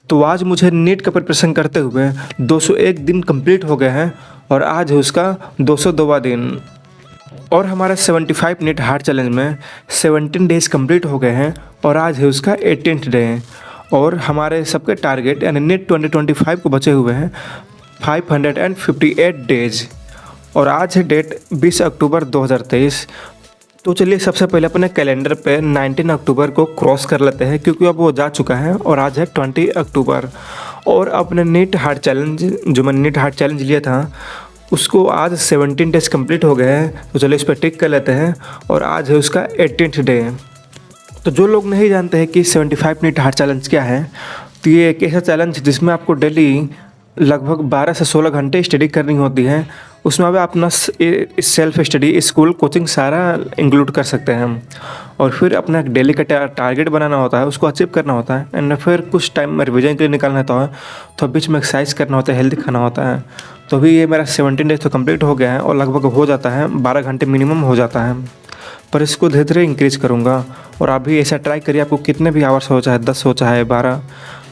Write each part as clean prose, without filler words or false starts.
तो आज मुझे नीट का प्रिपरेशन करते हुए 201 दिन कंप्लीट हो गए हैं और आज है उसका 202वां दिन। और हमारा 75 नीट हार्ड चैलेंज में 17 डेज़ कंप्लीट हो गए हैं और आज है उसका 18th डे। और हमारे सबके टारगेट यानी नीट 2025 को बचे हुए हैं 558 डेज़ और आज है डेट 20 अक्टूबर 2023। तो चलिए सबसे पहले अपने कैलेंडर पे 19 अक्टूबर को क्रॉस कर लेते हैं क्योंकि अब वो जा चुका है और आज है 20 अक्टूबर। और अपने नीट हार्ड चैलेंज जो मैंने नीट हार्ड चैलेंज लिया था उसको आज 17 डेज कंप्लीट हो गए हैं। तो चलिए इस पर टिक कर लेते हैं और आज है उसका 18th डे। तो जो लोग नहीं जानते हैं कि 75 नीट हार्ड चैलेंज क्या है, तो ये एक ऐसा चैलेंज जिसमें आपको डेली लगभग 12 से 16 घंटे स्टडी करनी होती है। उसमें आप अपना सेल्फ स्टडी, स्कूल, कोचिंग सारा इंक्लूड कर सकते हैं और फिर अपना डेली का टारगेट बनाना होता है, उसको अचीव करना होता है एंड फिर कुछ टाइम रिविजन के लिए निकालना होता है, तो बीच में एक्सरसाइज करना होता है, हेल्दी खाना होता है। तो अभी ये मेरा 17 डेज तो कंप्लीट हो गया है और लगभग हो जाता है 12 घंटे मिनिमम हो जाता है, पर इसको धीरे धीरे इंक्रीज करूँगा। और आप भी ऐसा ट्राई करिए, आपको कितने भी आवर्स हो, चाहे 10 हो चाहे 12,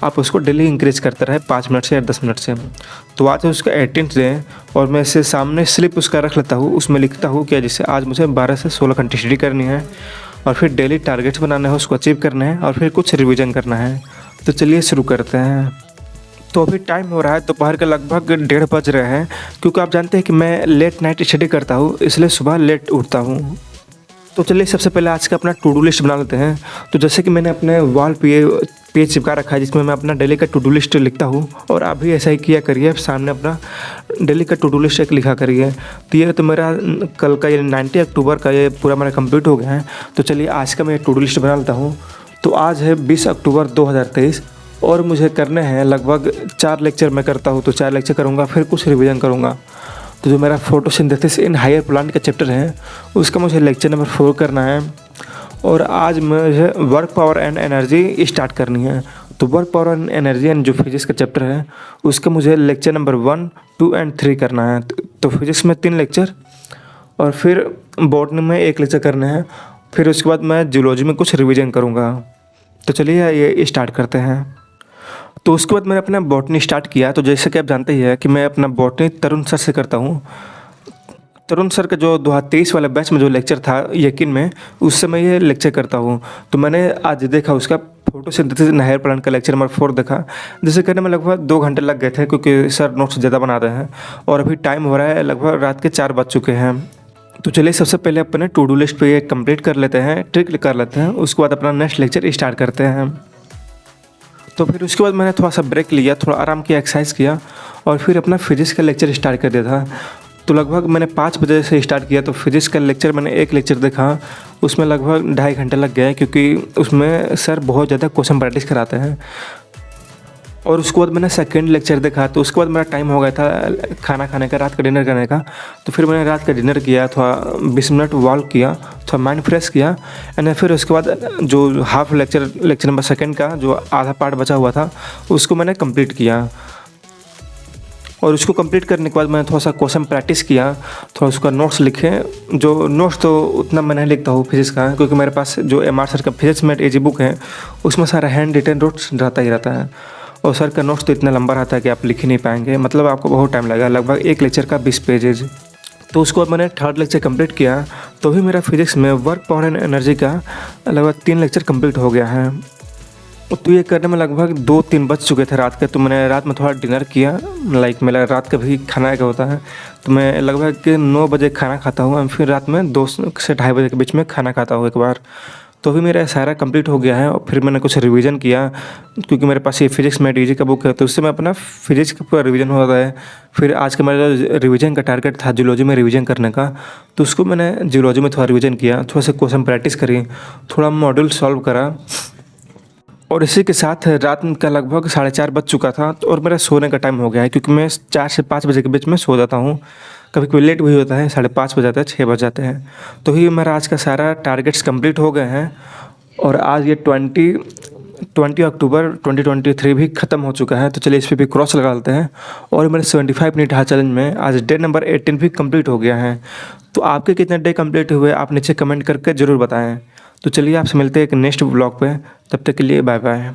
आप उसको डेली इंक्रीज करते रहे 5 मिनट से या 10 मिनट से। तो आज है उसका 18th डे और मैं इसे सामने स्लिप उसका रख लेता हूँ, उसमें लिखता हूँ कि जैसे आज मुझे 12 से 16 घंटे स्टडी करनी है और फिर डेली टारगेट्स बनाने हैं, उसको अचीव करना है और फिर कुछ रिविज़न करना है। तो चलिए शुरू करते हैं। तो अभी टाइम हो रहा है दोपहर के लगभग 1:30 बज रहे हैं, क्योंकि आप जानते हैं कि मैं लेट नाइट स्टडी करता हूँ, इसलिए सुबह लेट उठता हूँ। तो चलिए सबसे पहले आज का अपना टू डू लिस्ट बना लेते हैं। तो जैसे कि मैंने अपने वॉल पे पेज चिपका रखा है जिसमें मैं अपना डेली का टू डू लिस्ट लिखता हूँ और आप भी ऐसा ही किया करिए, सामने अपना डेली का टू डू लिस्ट एक लिखा करिए। तो ये तो मेरा कल का ये 19 अक्टूबर का ये पूरा मेरा कंप्लीट हो गया है। तो चलिए आज का मैं टू डू लिस्ट बना लेता हूँ। तो आज है 20 अक्टूबर 2023 और मुझे करने हैं लगभग 4 लेक्चर मैं करता हूँ, तो 4 लेक्चर करूँगा, फिर कुछ रिविज़न करूँगा। तो जो मेरा फोटोसिंथेसिस इन हायर प्लांट का चैप्टर है उसका मुझे लेक्चर नंबर 4 करना है और आज मुझे work power and energy start करनी है। तो work power and energy and जो फिजिक्स का चैप्टर है उसका मुझे लेक्चर नंबर 1, 2 एंड 3 करना है। तो फिजिक्स में 3 लेक्चर और फिर बॉटनी में 1 लेक्चर करने हैं, फिर उसके बाद मैं जियोलॉजी में कुछ रिविज़न करूँगा। तो चलिए ये स्टार्ट करते हैं। तो उसके बाद मैंने अपना बॉटनी स्टार्ट किया। तो जैसे कि आप जानते ही हैं कि मैं अपना बॉटनी तरुण सर से करता हूँ। तरुण सर का जो 2023 वाले बैच में जो लेक्चर था यकीन में, उससे मैं ये लेक्चर करता हूँ। तो मैंने आज देखा उसका फोटोसिंथेसिस इन हायर प्लांट का लेक्चर नंबर 4 देखा, जिसे करने में लगभग 2 घंटे लग गए थे क्योंकि सर नोट्स ज़्यादा बना रहे हैं और अभी टाइम हो रहा है लगभग रात के 4 बज चुके हैं। तो चलिए सबसे पहले अपने टू डू लिस्ट पे ये कंप्लीट कर लेते हैं, ट्रिक कर लेते हैं, उसके बाद अपना नेक्स्ट लेक्चर स्टार्ट करते हैं। तो फिर उसके बाद मैंने थोड़ा सा ब्रेक लिया, थोड़ा आराम किया, एक्सरसाइज किया और फिर अपना फिजिक्स का लेक्चर स्टार्ट कर दिया था। तो लगभग मैंने 5 बजे से स्टार्ट किया। तो फिजिक्स का लेक्चर मैंने 1 लेक्चर देखा, उसमें लगभग 2.5 घंटे लग गए क्योंकि उसमें सर बहुत ज़्यादा क्वेश्चन प्रैक्टिस कराते हैं। और उसके बाद मैंने सेकंड लेक्चर देखा। तो उसके बाद मेरा टाइम हो गया था खाना खाने का, रात का डिनर करने का। तो फिर मैंने रात का डिनर किया, थोड़ा 20 मिनट वॉक किया, थोड़ा माइंड फ्रेश किया एंड फिर उसके बाद जो हाफ लेक्चर नंबर 2 का जो आधा पार्ट बचा हुआ था उसको मैंने कंप्लीट किया। और उसको कंप्लीट करने के बाद मैंने थोड़ा सा क्वेश्चन प्रैक्टिस किया, थोड़ा उसका नोट्स लिखे। जो नोट्स तो उतना मैं नहीं लिखता हूँ फिजिक्स का, क्योंकि मेरे पास जो MR सर का फिजिक्स मेट एजी बुक है उसमें सारा हैंड रिटन नोट्स रहता ही रहता है और सर का नोट्स तो इतना लंबा रहता है कि आप लिख ही नहीं पाएंगे, मतलब आपको बहुत टाइम लगेगा, लगभग 1 लेक्चर का 20 पेजेज। तो उसको बाद मैंने 3rd लेक्चर कंप्लीट किया। तो भी मेरा फिजिक्स में वर्क पावर एंड एनर्जी का लगभग 3 लेक्चर कंप्लीट हो गया है। तो ये करने में लगभग 2-3 बज चुके थे रात के। तो मैंने रात में थोड़ा डिनर किया, लाइक मेरा रात का भी खाना का होता है। तो मैं लगभग 9 बजे खाना खाता हूँ और फिर रात में 2 से 2:30 बजे के बीच में खाना खाता हूँ एक बार। तो भी मेरा सारा कंप्लीट हो गया है और फिर मैंने कुछ रिवीजन किया, क्योंकि मेरे पास ये फिजिक्स मैट ईजी का बुक है तो उससे मैं अपना फिजिक्स का पूरा रिवीजन हो रहा है। फिर आज का मेरा रिवीजन का टारगेट था जियोलॉजी में रिवीजन करने का, तो उसको मैंने जियोलॉजी में थोड़ा रिवीजन किया, थोड़ा सा क्वेश्चन प्रैक्टिस करी, थोड़ा मॉड्यूल सॉल्व करा। और इसी के साथ रात का लगभग 4:30 बज चुका था और मेरा सोने का टाइम हो गया है, क्योंकि मैं 4 से 5 बजे के बीच में सो जाता हूँ। कभी कभी लेट भी होता है, 5:30 बज जाता है, 6 बज जाते हैं। तो ही मेरा आज का सारा टारगेट्स कंप्लीट हो गए हैं और आज ये 20 अक्टूबर 2023 भी ख़त्म हो चुका है। तो चलिए इस पर भी क्रॉस लगा लेते हैं। और मेरे 75 मिनट हार्ड चैलेंज में आज डे नंबर 18 भी कंप्लीट हो गया है। तो आपके कितने डे कंप्लीट हुए आप नीचे कमेंट करके ज़रूर बताएं। तो चलिए आपसे मिलते हैं एक नेक्स्ट व्लॉग पे, तब तक के लिए बाय बाय।